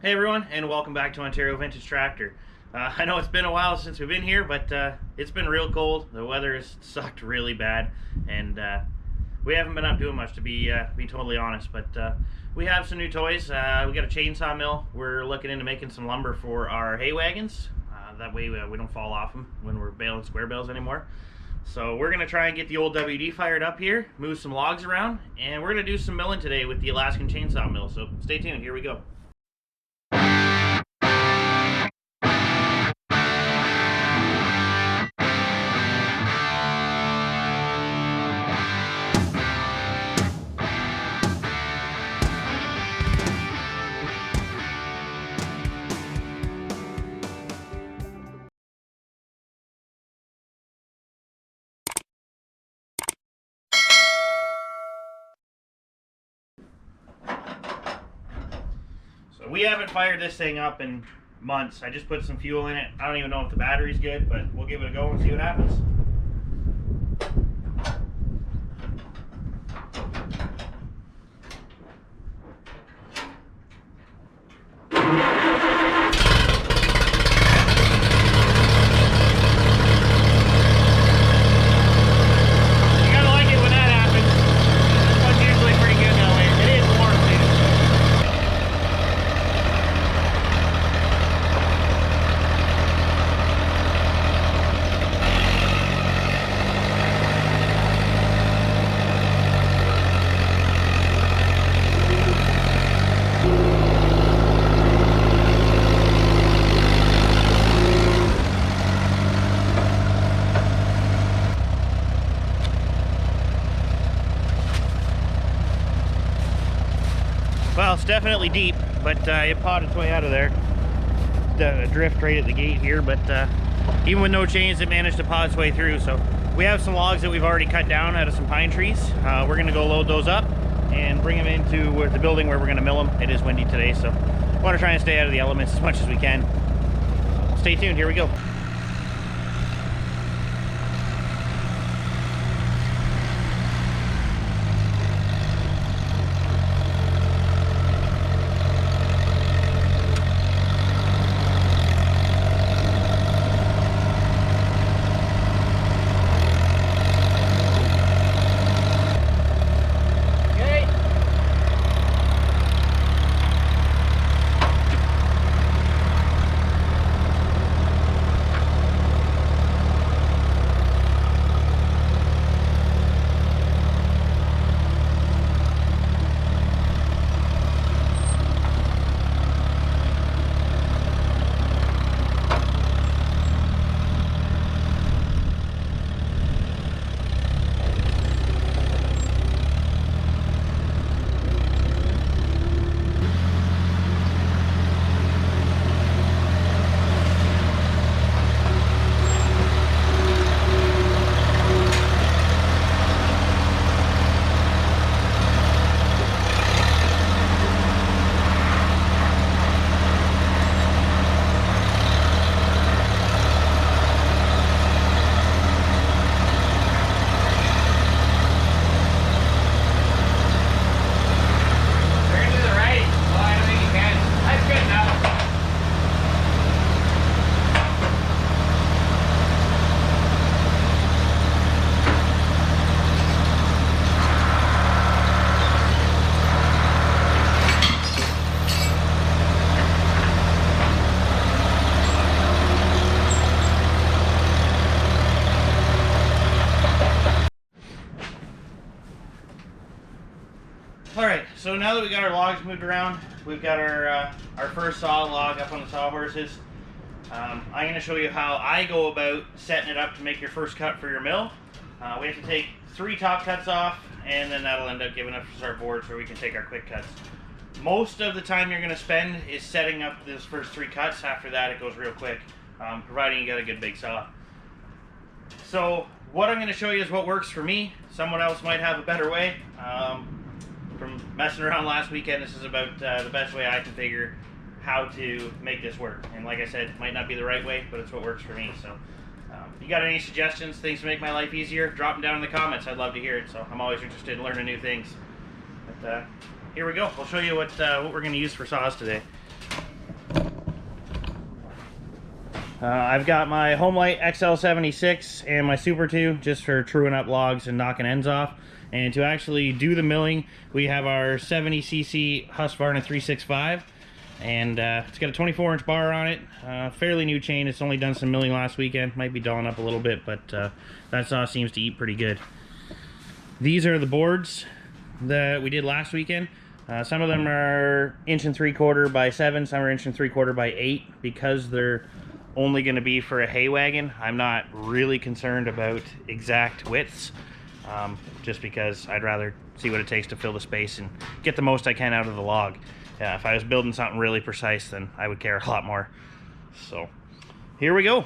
Hey everyone, and welcome back to Ontario Vintage Tractor. I know it's been a while since we've been here, but it's been real cold. The weather has sucked really bad, and we haven't been up doing much, to be totally honest. But we have some new toys. We got a chainsaw mill. We're looking into making some lumber for our hay wagons. That way we don't fall off them when we're baling square bales anymore. So we're gonna try and get the old WD fired up here, move some logs around, and we're gonna do some milling today with the Alaskan chainsaw mill. So stay tuned. Here we go. So we haven't fired this thing up in months. I just put some fuel in it. I don't even know if the battery's good, but we'll give it a go and see what happens. Well, it's definitely deep, but it pawed its way out of there. The drift right at the gate here, but even with no chains, it managed to paw its way through. So we have some logs that we've already cut down out of some pine trees. We're gonna go load those up and bring them into the building where we're gonna mill them. It is windy today, so I want to try and stay out of the elements as much as we can. Stay tuned, here we go. Alright, so now that we got our logs moved around, we've got our first saw log up on the sawhorses. I'm going to show you how I go about setting it up to make your first cut for your mill. We have to take 3 top cuts off, and then that'll end up giving us our boards where we can take our quick cuts. Most of the time you're going to spend is setting up those first 3 cuts. After that it goes real quick, providing you got a good big saw. So what I'm going to show you is what works for me. Someone else might have a better way. From messing around last weekend, this is about the best way I can figure how to make this work. And like I said, it might not be the right way, but it's what works for me. So if you got any suggestions, things to make my life easier, drop them down in the comments. I'd love to hear it. So I'm always interested in learning new things. But here we go. I'll show you what we're going to use for saws today. I've got my Homelight XL76 and my Super 2 just for truing up logs and knocking ends off. And to actually do the milling, we have our 70cc Husqvarna 365. And it's got a 24-inch bar on it. Fairly new chain. It's only done some milling last weekend. Might be dulling up a little bit, but that saw seems to eat pretty good. These are the boards that we did last weekend. Some of them are 1.75 by 7, some are 1.75 by 8. Because they're only going to be for a hay wagon, I'm not really concerned about exact widths, just because I'd rather see what it takes to fill the space and get the most I can out of the log. If I was building something really precise, then I would care a lot more. So here we go.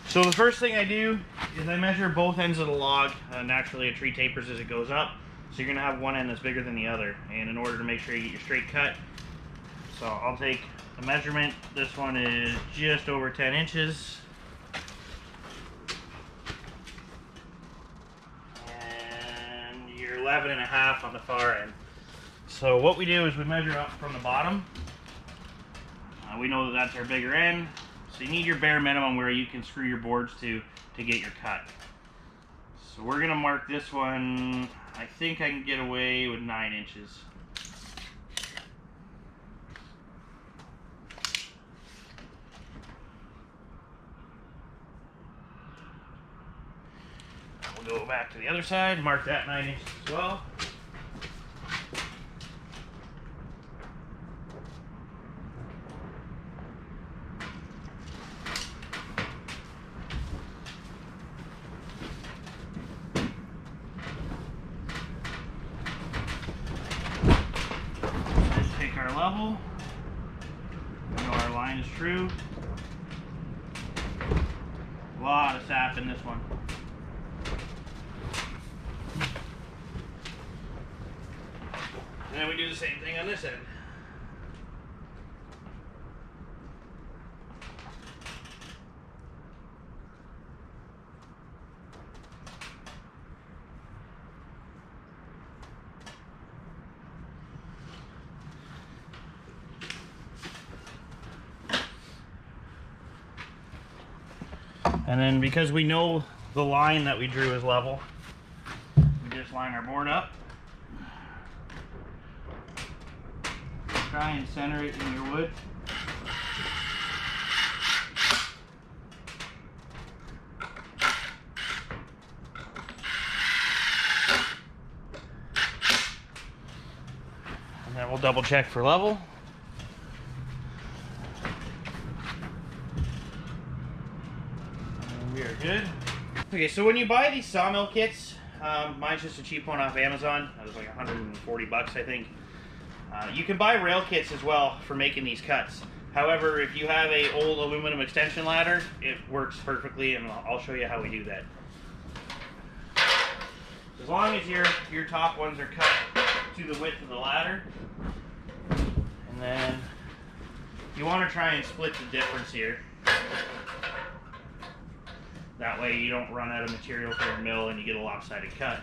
So the first thing I do is I measure both ends of the log. Naturally a tree tapers as it goes up, so you're going to have one end that's bigger than the other, and in order to make sure you get your straight cut, so I'll take a measurement. This one is just over 10 inches. And you're 11.5 on the far end. So what we do is we measure up from the bottom. We know that that's our bigger end. So you need your bare minimum where you can screw your boards to get your cut. So we're gonna mark this one. I think I can get away with 9 inches. We'll go back to the other side, mark that 9 inches as well. Our level. We know our line is true. A lot of sap in this one. And then we do the same thing on this end. And then because we know the line that we drew is level, we just line our board up. Try and center it in your wood. And then we'll double check for level. We are good. Okay, so when you buy these sawmill kits, mine's just a cheap one off Amazon. It was like 140 bucks, I think. You can buy rail kits as well for making these cuts. However, if you have a old aluminum extension ladder, it works perfectly, and I'll show you how we do that. As long as your top ones are cut to the width of the ladder, and then you want to try and split the difference here. That way you don't run out of material for your mill and you get a lopsided cut.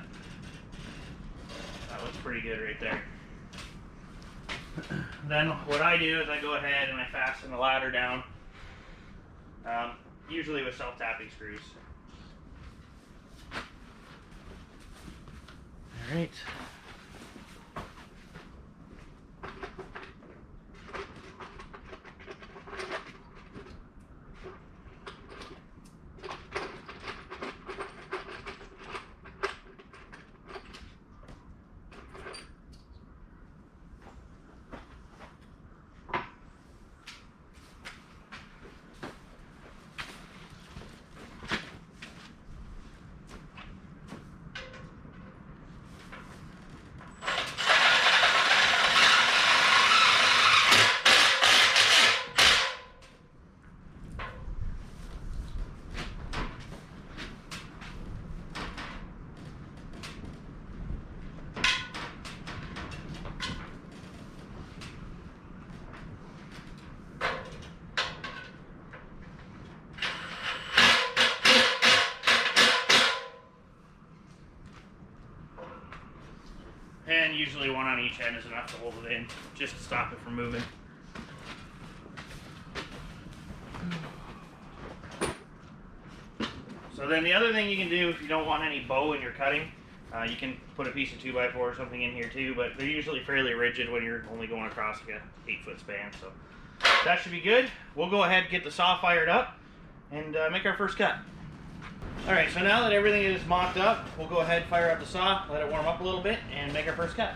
That looks pretty good right there. Then what I do is I go ahead and I fasten the ladder down, usually with self-tapping screws. All right. then usually one on each end is enough to hold it in, just to stop it from moving. So then the other thing you can do if you don't want any bow in your cutting, you can put a piece of 2x4 or something in here too, but they're usually fairly rigid when you're only going across like a 8-foot span. So that should be good. We'll go ahead and get the saw fired up and make our first cut. Alright, so now that everything is mocked up, we'll go ahead and fire up the saw, let it warm up a little bit, and make our first cut.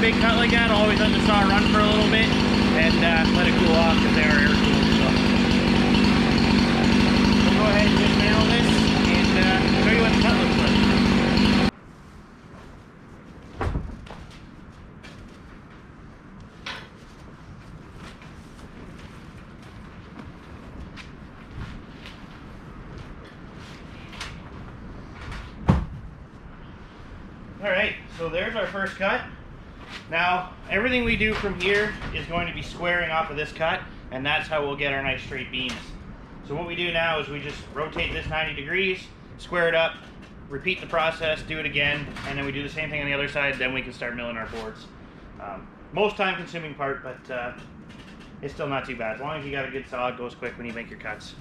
Big cut like that, always let the saw run for a little bit and let it cool off because they are air cooled. So we'll go ahead and dismantle this and show you what the cut looks like. Alright, so there's our first cut. Now, everything we do from here is going to be squaring off of this cut, and that's how we'll get our nice straight beams. So what we do now is we just rotate this 90 degrees, square it up, repeat the process, do it again, and then we do the same thing on the other side, then we can start milling our boards. Most time-consuming part, but it's still not too bad. As long as you got a good saw, it goes quick when you make your cuts.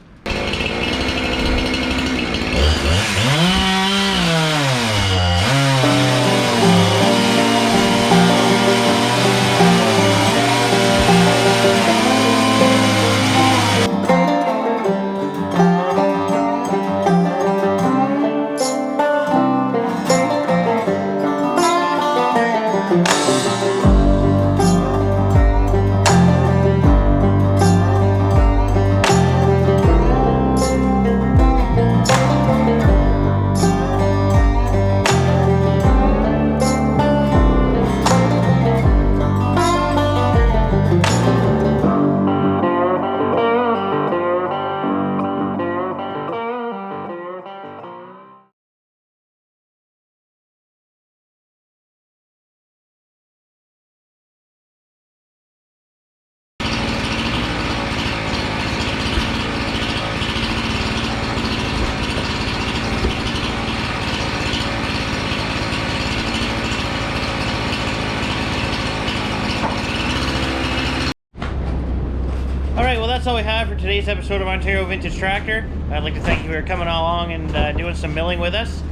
that's all we have for today's episode of Ontario Vintage Tractor. I'd like to thank you for coming along and doing some milling with us.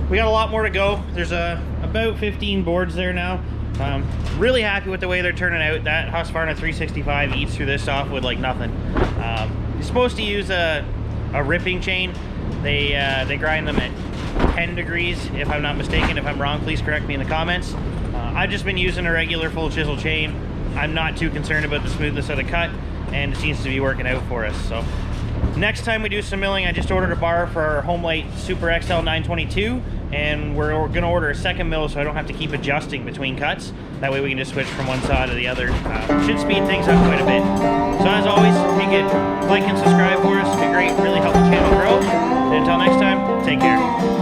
We got a lot more to go. There's about 15 boards there now. Really happy with the way they're turning out. That Husqvarna 365 eats through this softwood like nothing. You're supposed to use a ripping chain. They grind them at 10 degrees, if I'm not mistaken. If I'm wrong, please correct me in the comments. I've just been using a regular full chisel chain. I'm not too concerned about the smoothness of the cut, and it seems to be working out for us. So next time we do some milling, I just ordered a bar for our Homelight Super XL 922, and we're going to order a second mill so I don't have to keep adjusting between cuts. That way we can just switch from one side to the other. Should speed things up quite a bit. So as always, if you could like and subscribe for us, it'd be great. Really help the channel grow. And until next time, take care.